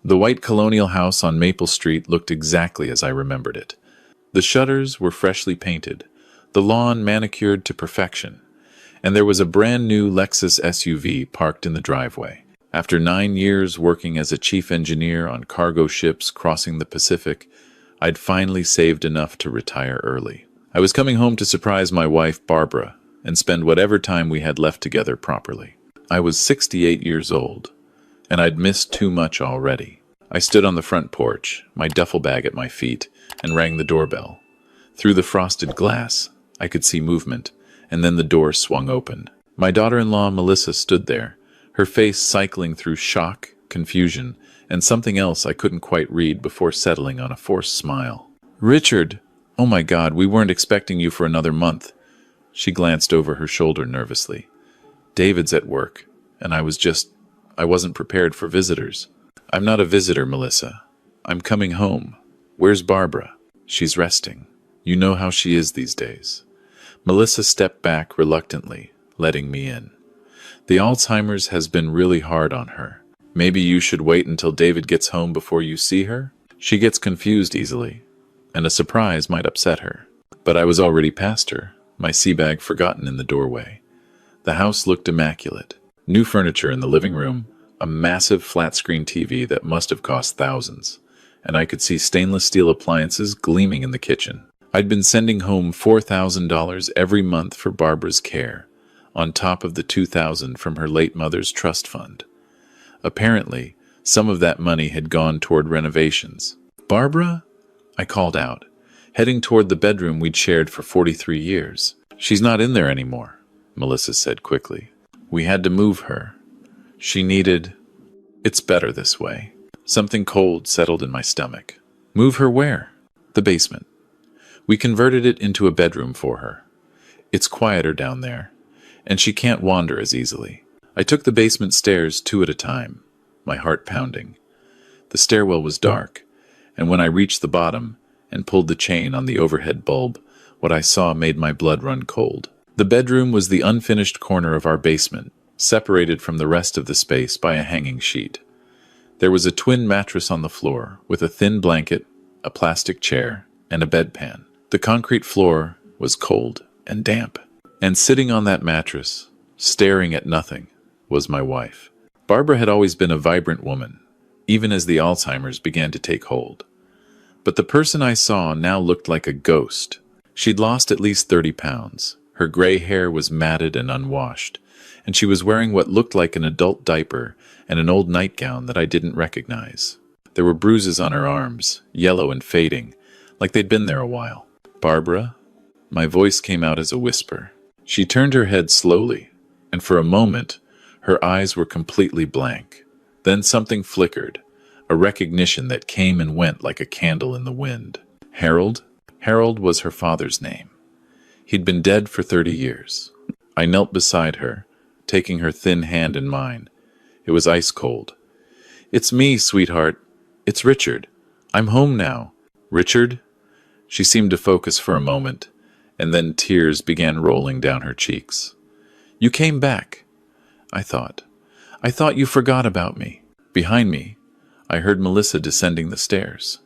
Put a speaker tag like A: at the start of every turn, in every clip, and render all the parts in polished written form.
A: The white colonial house on Maple Street looked exactly as I remembered it. The shutters were freshly painted, the lawn manicured to perfection, and there was a brand new Lexus SUV parked in the driveway. After 9 years working as a chief engineer on cargo ships crossing the Pacific, I'd finally saved enough to retire early. I was coming home to surprise my wife, Barbara, and spend whatever time we had left together properly. I was 68 years old, and I'd missed too much already. I stood on the front porch, my duffel bag at my feet, and rang the doorbell. Through the frosted glass, I could see movement, and then the door swung open. My daughter-in-law, Melissa, stood there, her face cycling through shock, confusion, and something else I couldn't quite read before settling on a forced smile. "Richard! Oh my God, we weren't expecting you for another month." She glanced over her shoulder nervously. "David's at work, and I wasn't prepared for visitors." "I'm not a visitor, Melissa. I'm coming home. Where's Barbara?" "She's resting. You know how she is these days." Melissa stepped back reluctantly, letting me in. "The Alzheimer's has been really hard on her. Maybe you should wait until David gets home before you see her? She gets confused easily, and a surprise might upset her." But I was already past her, my sea bag forgotten in the doorway. The house looked immaculate. New furniture in the living room, a massive flat-screen TV that must have cost thousands, and I could see stainless steel appliances gleaming in the kitchen. I'd been sending home $4,000 every month for Barbara's care, on top of the $2,000 from her late mother's trust fund. Apparently, some of that money had gone toward renovations. "Barbara?" I called out, heading toward the bedroom we'd shared for 43 years. "She's not in there anymore," Melissa said quickly. "We had to move her. She needed... It's better this way." Something cold settled in my stomach. "Move her where?" "The basement. We converted it into a bedroom for her. It's quieter down there, and she can't wander as easily." I took the basement stairs 2 at a time, my heart pounding. The stairwell was dark, and when I reached the bottom and pulled the chain on the overhead bulb, what I saw made my blood run cold. The bedroom was the unfinished corner of our basement, separated from the rest of the space by a hanging sheet. There was a twin mattress on the floor, with a thin blanket, a plastic chair, and a bedpan. The concrete floor was cold and damp, and sitting on that mattress, staring at nothing, was my wife. Barbara had always been a vibrant woman, even as the Alzheimer's began to take hold. But the person I saw now looked like a ghost. She'd lost at least 30 pounds. Her gray hair was matted and unwashed, and she was wearing what looked like an adult diaper and an old nightgown that I didn't recognize. There were bruises on her arms, yellow and fading, like they'd been there a while. "Barbara?" My voice came out as a whisper. She turned her head slowly, and for a moment, her eyes were completely blank. Then something flickered, a recognition that came and went like a candle in the wind. "Harold?" Harold was her father's name. He'd been dead for 30 years. I knelt beside her, taking her thin hand in mine. It was ice cold. "It's me, sweetheart. It's Richard. I'm home now." "Richard?" She seemed to focus for a moment, and then tears began rolling down her cheeks. "You came back. I thought you forgot about me." Behind me, I heard Melissa descending the stairs.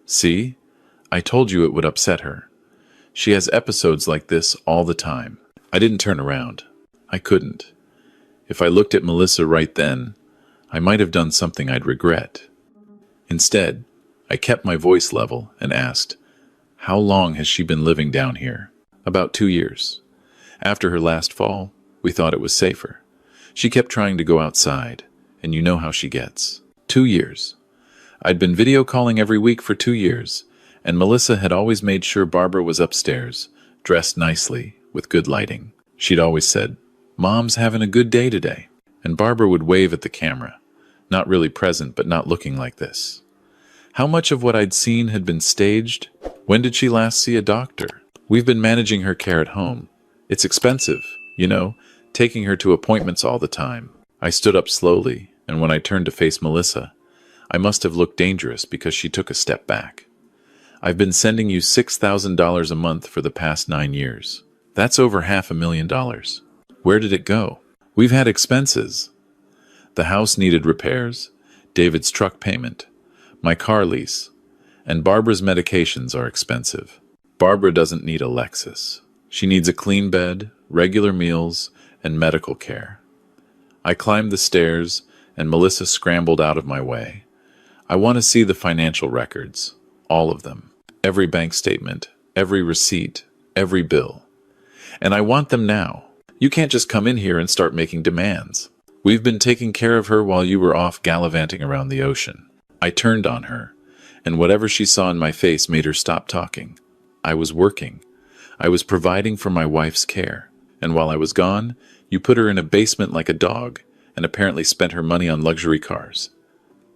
A: "See? I told you it would upset her. She has episodes like this all the time." I didn't turn around. I couldn't. If I looked at Melissa right then, I might have done something I'd regret. Instead, I kept my voice level and asked, "How long has she been living down here?" "About 2 years. After her last fall, we thought it was safer. She kept trying to go outside, and you know how she gets." 2 years. I'd been video calling every week for 2 years, and Melissa had always made sure Barbara was upstairs, dressed nicely, with good lighting. She'd always said, "Mom's having a good day today." And Barbara would wave at the camera, not really present but not looking like this. How much of what I'd seen had been staged? When did she last see a doctor? We've been managing her care at home. It's expensive, you know, taking her to appointments all the time. I stood up slowly, and when I turned to face Melissa, I must have looked dangerous because she took a step back. "I've been sending you $6,000 a month for the past 9 years. That's over $500,000. Where did it go?" "We've had expenses. The house needed repairs. David's truck payment, my car lease, and Barbara's medications are expensive. Barbara doesn't need a Lexus. She needs a clean bed, regular meals, and medical care. I climbed the stairs, and Melissa scrambled out of my way. I want to see the financial records, all of them, every bank statement, every receipt, every bill. And I want them now. You can't just come in here and start making demands. We've been taking care of her while you were off gallivanting around the ocean. I turned on her, and whatever she saw in my face made her stop talking. I was working. I was providing for my wife's care. And while I was gone, you put her in a basement like a dog, and apparently spent her money on luxury cars.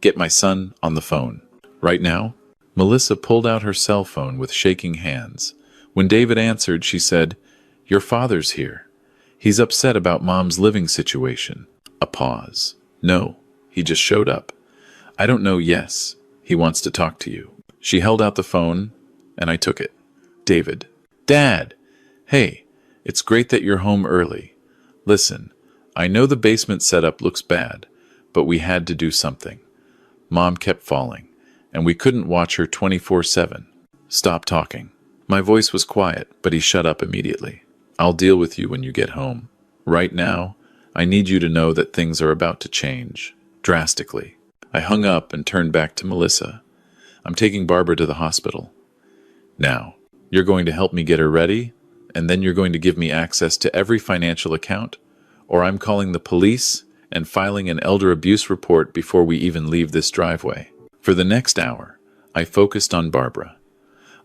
A: Get my son on the phone. Right now? Melissa pulled out her cell phone with shaking hands. When David answered, she said, "Your father's here. He's upset about Mom's living situation." A pause. "No, he just showed up." "I don't know, yes. He wants to talk to you." She held out the phone, and I took it. David. "Dad! Hey, it's great that you're home early. Listen, I know the basement setup looks bad, but we had to do something. Mom kept falling, and we couldn't watch her 24/7. Stop talking." My voice was quiet, but he shut up immediately. "I'll deal with you when you get home. Right now, I need you to know that things are about to change. Drastically." I hung up and turned back to Melissa. "I'm taking Barbara to the hospital. Now, you're going to help me get her ready, and then you're going to give me access to every financial account, or I'm calling the police and filing an elder abuse report before we even leave this driveway." For the next hour, I focused on Barbara.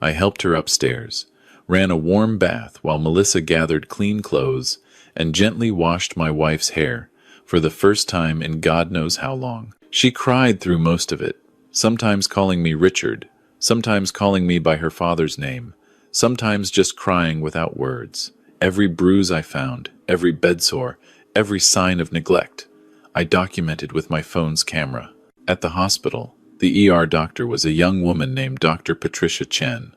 A: I helped her upstairs, ran a warm bath while Melissa gathered clean clothes, and gently washed my wife's hair for the first time in God knows how long. She cried through most of it, sometimes calling me Richard, sometimes calling me by her father's name, sometimes just crying without words. Every bruise I found, every bedsore, every sign of neglect, I documented with my phone's camera. At the hospital, the ER doctor was a young woman named Dr. Patricia Chen.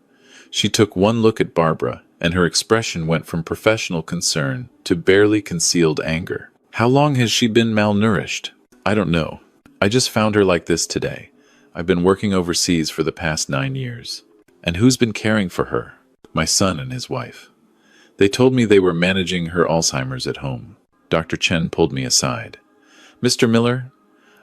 A: She took one look at Barbara, and her expression went from professional concern to barely concealed anger. "How long has she been malnourished?" "I don't know. I just found her like this today. I've been working overseas for the past 9 years. "And who's been caring for her?" "My son and his wife. They told me they were managing her Alzheimer's at home." Dr. Chen pulled me aside. "Mr. Miller,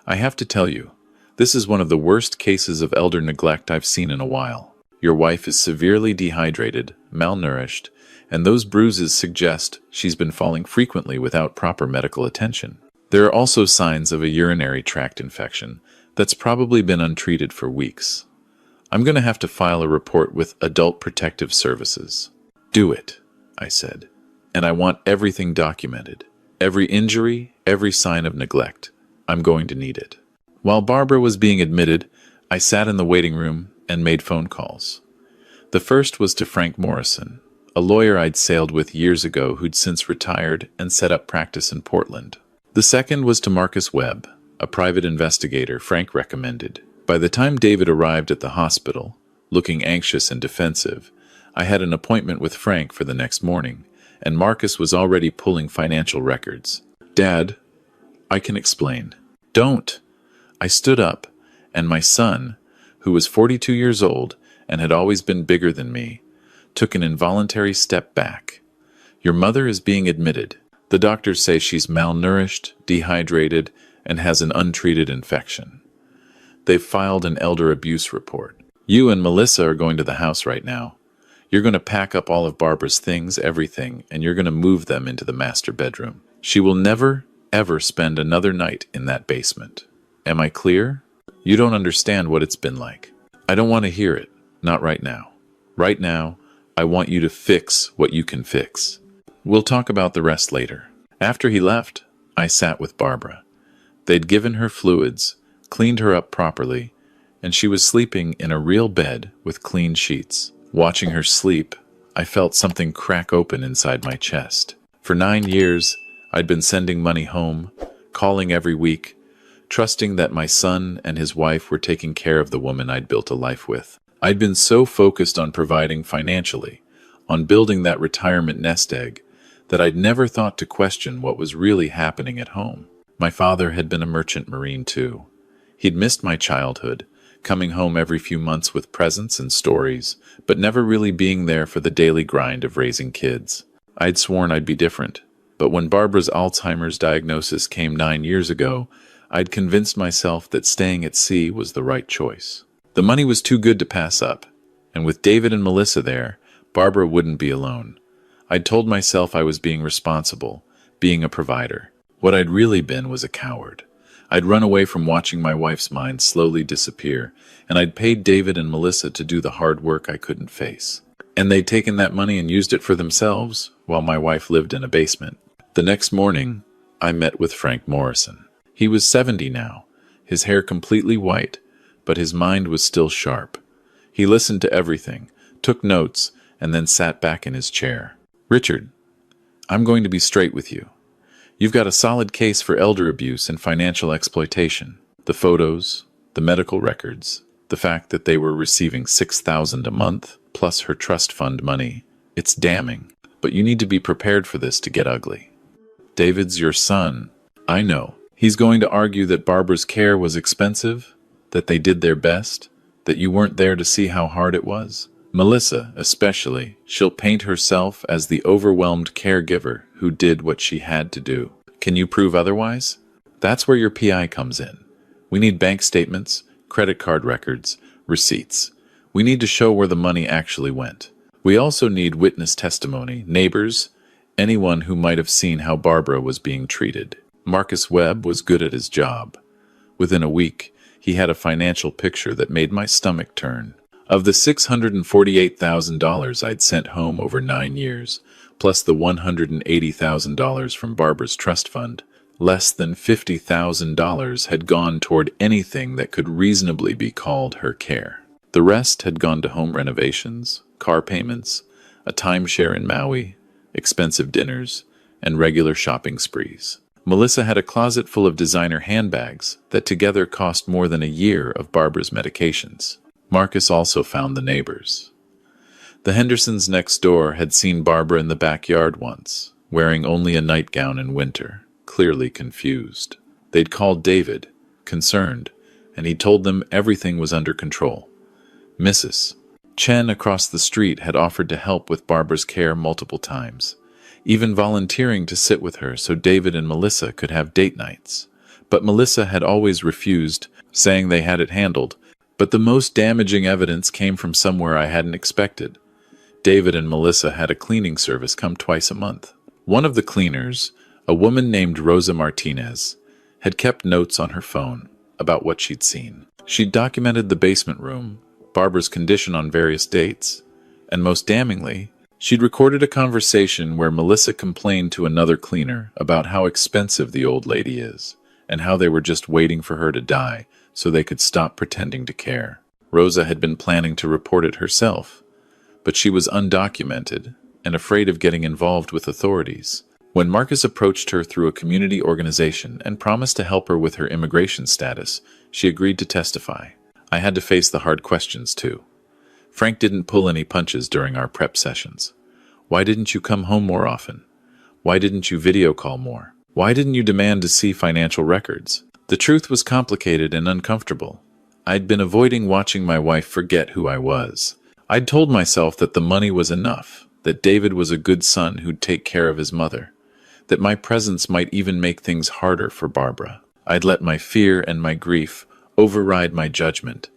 A: I have to tell you, this is one of the worst cases of elder neglect I've seen in a while. Your wife is severely dehydrated, malnourished, and those bruises suggest she's been falling frequently without proper medical attention. There are also signs of a urinary tract infection that's probably been untreated for weeks. I'm going to have to file a report with Adult Protective Services." "Do it," I said, "and I want everything documented. Every injury, every sign of neglect. I'm going to need it." While Barbara was being admitted, I sat in the waiting room and made phone calls. The first was to Frank Morrison, a lawyer I'd sailed with years ago who'd since retired and set up practice in Portland. The second was to Marcus Webb, a private investigator Frank recommended. By the time David arrived at the hospital, looking anxious and defensive, I had an appointment with Frank for the next morning, and Marcus was already pulling financial records. "Dad, I can explain." "Don't." I stood up, and my son, who was 42 years old and had always been bigger than me, took an involuntary step back. "Your mother is being admitted. The doctors say she's malnourished, dehydrated, and has an untreated infection. They've filed an elder abuse report. You and Melissa are going to the house right now. You're going to pack up all of Barbara's things, everything, and you're going to move them into the master bedroom. She will never, ever spend another night in that basement. Am I clear? You don't understand what it's been like." "I don't want to hear it. Not right now. Right now, I want you to fix what you can fix. We'll talk about the rest later." After he left, I sat with Barbara. They'd given her fluids, cleaned her up properly, and she was sleeping in a real bed with clean sheets. Watching her sleep, I felt something crack open inside my chest. For 9 years, I'd been sending money home, calling every week, trusting that my son and his wife were taking care of the woman I'd built a life with. I'd been so focused on providing financially, on building that retirement nest egg, that I'd never thought to question what was really happening at home. My father had been a merchant marine too. He'd missed my childhood, coming home every few months with presents and stories, but never really being there for the daily grind of raising kids. I'd sworn I'd be different, but when Barbara's Alzheimer's diagnosis came 9 years ago, I'd convinced myself that staying at sea was the right choice. The money was too good to pass up, and with David and Melissa there, Barbara wouldn't be alone. I'd told myself I was being responsible, being a provider. What I'd really been was a coward. I'd run away from watching my wife's mind slowly disappear, and I'd paid David and Melissa to do the hard work I couldn't face. And they'd taken that money and used it for themselves, while my wife lived in a basement. The next morning, I met with Frank Morrison. He was 70 now, his hair completely white, but his mind was still sharp. He listened to everything, took notes, and then sat back in his chair. "Richard, I'm going to be straight with you. You've got a solid case for elder abuse and financial exploitation. The photos, the medical records, the fact that they were receiving $6,000 a month, plus her trust fund money, it's damning. But you need to be prepared for this to get ugly. David's your son. I know. He's going to argue that Barbara's care was expensive, that they did their best, that you weren't there to see how hard it was. Melissa, especially, she'll paint herself as the overwhelmed caregiver who did what she had to do. Can you prove otherwise? That's where your PI comes in. We need bank statements, credit card records, receipts. We need to show where the money actually went. We also need witness testimony, neighbors, anyone who might have seen how Barbara was being treated. Marcus Webb was good at his job. Within a week, he had a financial picture that made my stomach turn. Of the $648,000 I'd sent home over 9 years, plus the $180,000 from Barbara's trust fund, less than $50,000 had gone toward anything that could reasonably be called her care. The rest had gone to home renovations, car payments, a timeshare in Maui, expensive dinners, and regular shopping sprees. Melissa had a closet full of designer handbags that together cost more than a year of Barbara's medications. Marcus also found the neighbors. The Hendersons next door had seen Barbara in the backyard once, wearing only a nightgown in winter, clearly confused. They'd called David, concerned, and he told them everything was under control. Mrs. Chen across the street had offered to help with Barbara's care multiple times, even volunteering to sit with her so David and Melissa could have date nights. But Melissa had always refused, saying they had it handled. But the most damaging evidence came from somewhere I hadn't expected. David and Melissa had a cleaning service come twice a month. One of the cleaners, a woman named Rosa Martinez, had kept notes on her phone about what she'd seen. She'd documented the basement room, Barbara's condition on various dates, and most damningly, she'd recorded a conversation where Melissa complained to another cleaner about how expensive the old lady is, and how they were just waiting for her to die so they could stop pretending to care. Rosa had been planning to report it herself, but she was undocumented and afraid of getting involved with authorities. When Marcus approached her through a community organization and promised to help her with her immigration status, she agreed to testify. I had to face the hard questions too. Frank didn't pull any punches during our prep sessions. Why didn't you come home more often? Why didn't you video call more? Why didn't you demand to see financial records? The truth was complicated and uncomfortable. I'd been avoiding watching my wife forget who I was. I'd told myself that the money was enough, that David was a good son who'd take care of his mother, that my presence might even make things harder for Barbara. I'd let my fear and my grief override my judgment,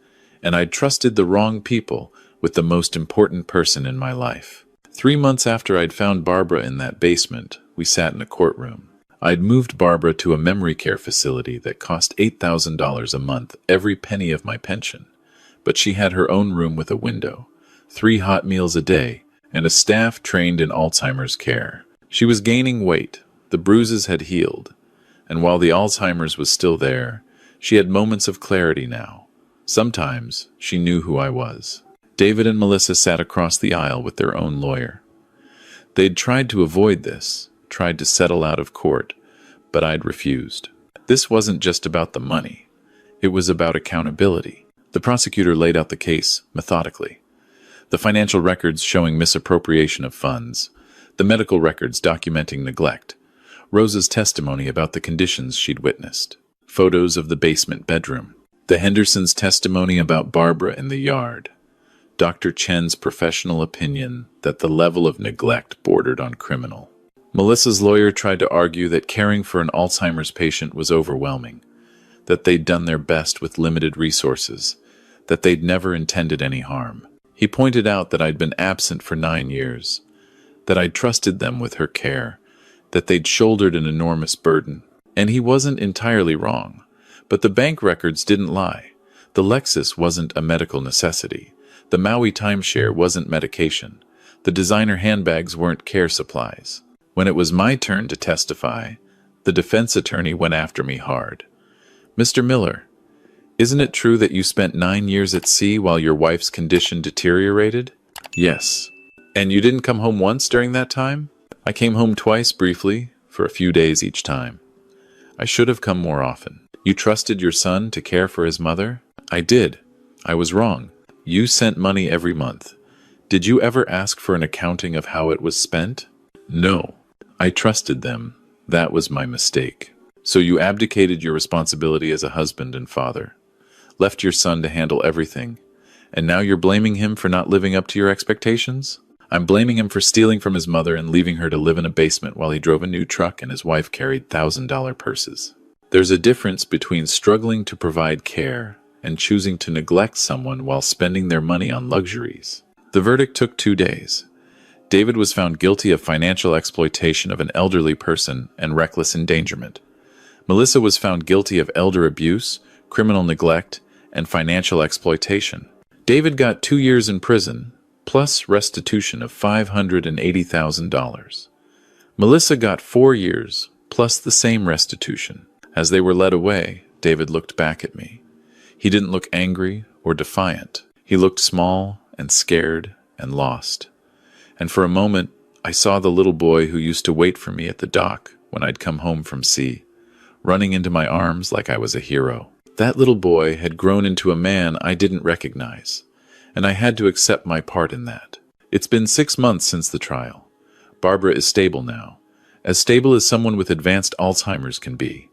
A: and I'd trusted the wrong people with the most important person in my life. 3 months after I'd found Barbara in that basement, we sat in a courtroom. I'd moved Barbara to a memory care facility that cost $8,000 a month, every penny of my pension. But she had her own room with a window, 3 hot meals a day, and a staff trained in Alzheimer's care. She was gaining weight, the bruises had healed, and while the Alzheimer's was still there, she had moments of clarity now. Sometimes she knew who I was. David and Melissa sat across the aisle with their own lawyer. They'd tried to avoid this, tried to settle out of court, but I'd refused. This wasn't just about the money. It was about accountability. The prosecutor laid out the case methodically. The financial records showing misappropriation of funds, the medical records documenting neglect, Rosa's testimony about the conditions she'd witnessed, photos of the basement bedroom. The Hendersons' testimony about Barbara in the yard. Dr. Chen's professional opinion that the level of neglect bordered on criminal. Melissa's lawyer tried to argue that caring for an Alzheimer's patient was overwhelming, that they'd done their best with limited resources, that they'd never intended any harm. He pointed out that I'd been absent for 9 years, that I'd trusted them with her care, that they'd shouldered an enormous burden. And he wasn't entirely wrong, but the bank records didn't lie. The Lexus wasn't a medical necessity. The Maui timeshare wasn't medication. The designer handbags weren't care supplies. When it was my turn to testify, the defense attorney went after me hard. "Mr. Miller, isn't it true that you spent 9 years at sea while your wife's condition deteriorated?" "Yes." "And you didn't come home once during that time?" "I came home twice briefly, for a few days each time." "I should have come more often." "You trusted your son to care for his mother?" "I did. I was wrong. You sent money every month. Did you ever ask for an accounting of how it was spent?" "No. I trusted them. That was my mistake." "So you abdicated your responsibility as a husband and father, left your son to handle everything, and now you're blaming him for not living up to your expectations?" "I'm blaming him for stealing from his mother and leaving her to live in a basement while he drove a new truck and his wife carried $1,000 purses." There's a difference between struggling to provide care and choosing to neglect someone while spending their money on luxuries. The verdict took 2 days. David was found guilty of financial exploitation of an elderly person and reckless endangerment. Melissa was found guilty of elder abuse, criminal neglect, and financial exploitation. David got 2 years in prison, plus restitution of $580,000. Melissa got 4 years, plus the same restitution. As they were led away, David looked back at me. He didn't look angry or defiant. He looked small and scared and lost. And for a moment, I saw the little boy who used to wait for me at the dock when I'd come home from sea, running into my arms like I was a hero. That little boy had grown into a man I didn't recognize, and I had to accept my part in that. It's been 6 months since the trial. Barbara is stable now, as stable as someone with advanced Alzheimer's can be.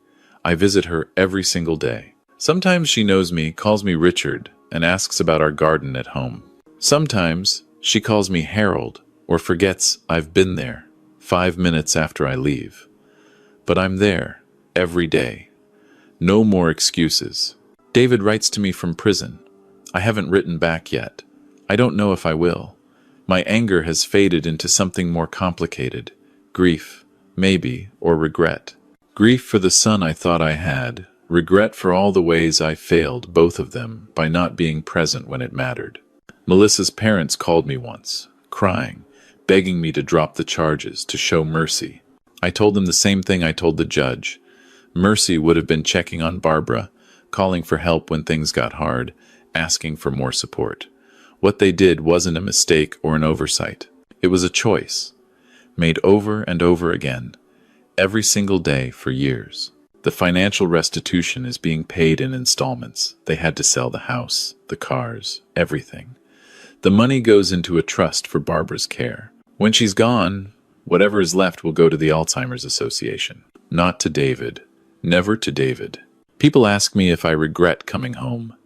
A: I visit her every single day. Sometimes she knows me, calls me Richard, and asks about our garden at home. Sometimes she calls me Harold, or forgets I've been there 5 minutes after I leave. But I'm there, every day. No more excuses. David writes to me from prison. I haven't written back yet. I don't know if I will. My anger has faded into something more complicated. Grief, maybe, or regret. Grief for the son I thought I had. Regret for all the ways I failed, both of them, by not being present when it mattered. Melissa's parents called me once, crying, begging me to drop the charges, to show mercy. I told them the same thing I told the judge. Mercy would have been checking on Barbara, calling for help when things got hard, asking for more support. What they did wasn't a mistake or an oversight. It was a choice, made over and over again, every single day for years. The financial restitution is being paid in installments. They had to sell the house, the cars, everything. The money goes into a trust for Barbara's care. When she's gone, whatever is left will go to the Alzheimer's Association. Not to David. Never to David. People ask me if I regret coming home,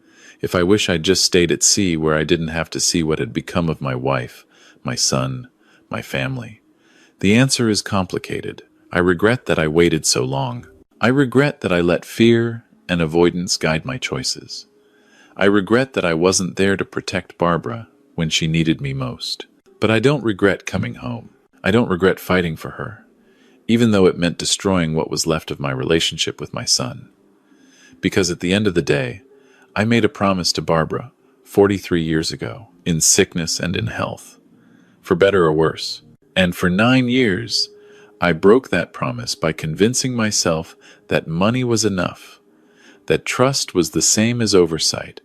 A: if I wish I'd just stayed at sea where I didn't have to see what had become of my wife, my son, my family. The answer is complicated. I regret that I waited so long. I regret that I let fear and avoidance guide my choices. I regret that I wasn't there to protect Barbara when she needed me most. But I don't regret coming home. I don't regret fighting for her, even though it meant destroying what was left of my relationship with my son. Because at the end of the day, I made a promise to Barbara 43 years ago, in sickness and in health, for better or worse. And for 9 years, I broke that promise by convincing myself that money was enough, that trust was the same as oversight,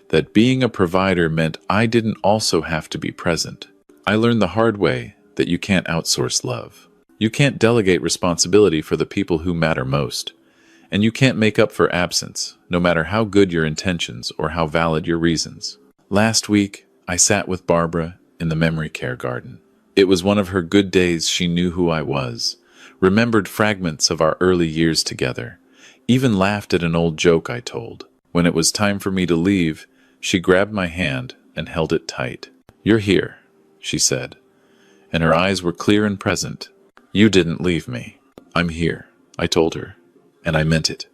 A: that being a provider meant I didn't also have to be present. I learned the hard way that you can't outsource love. You can't delegate responsibility for the people who matter most, and you can't make up for absence, no matter how good your intentions or how valid your reasons. Last week, I sat with Barbara in the memory care garden. It was one of her good days. She knew who I was, remembered fragments of our early years together, even laughed at an old joke I told. When it was time for me to leave, she grabbed my hand and held it tight. "You're here," she said, and her eyes were clear and present. "You didn't leave me. I'm here," I told her, and I meant it.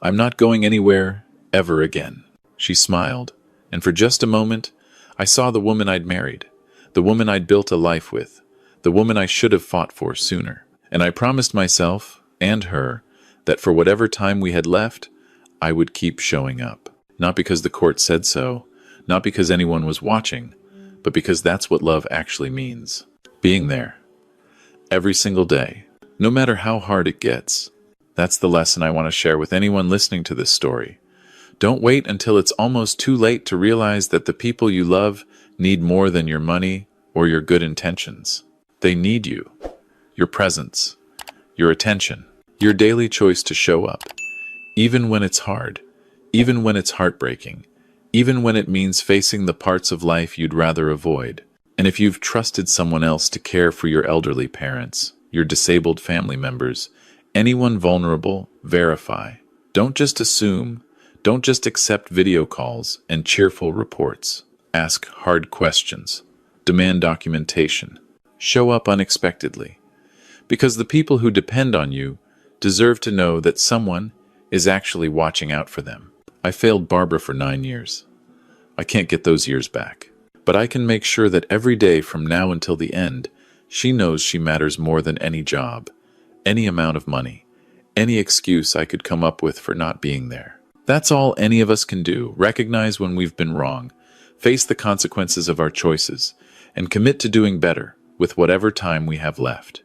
A: "I'm not going anywhere, ever again." She smiled, and for just a moment, I saw the woman I'd married, the woman I'd built a life with, the woman I should have fought for sooner. And I promised myself, and her, that for whatever time we had left, I would keep showing up. Not because the court said so, not because anyone was watching, but because that's what love actually means. Being there. Every single day. No matter how hard it gets. That's the lesson I want to share with anyone listening to this story. Don't wait until it's almost too late to realize that the people you love need more than your money or your good intentions. They need you. Your presence. Your attention. Your daily choice to show up. Even when it's hard. Even when it's heartbreaking. Even when it means facing the parts of life you'd rather avoid. And if you've trusted someone else to care for your elderly parents, your disabled family members, anyone vulnerable, verify. Don't just assume. Don't just accept video calls and cheerful reports. Ask hard questions. Demand documentation. Show up unexpectedly. Because the people who depend on you deserve to know that someone is actually watching out for them. I failed Barbara for 9 years. I can't get those years back. But I can make sure that every day from now until the end, she knows she matters more than any job, any amount of money, any excuse I could come up with for not being there. That's all any of us can do. Recognize when we've been wrong, face the consequences of our choices, and commit to doing better with whatever time we have left.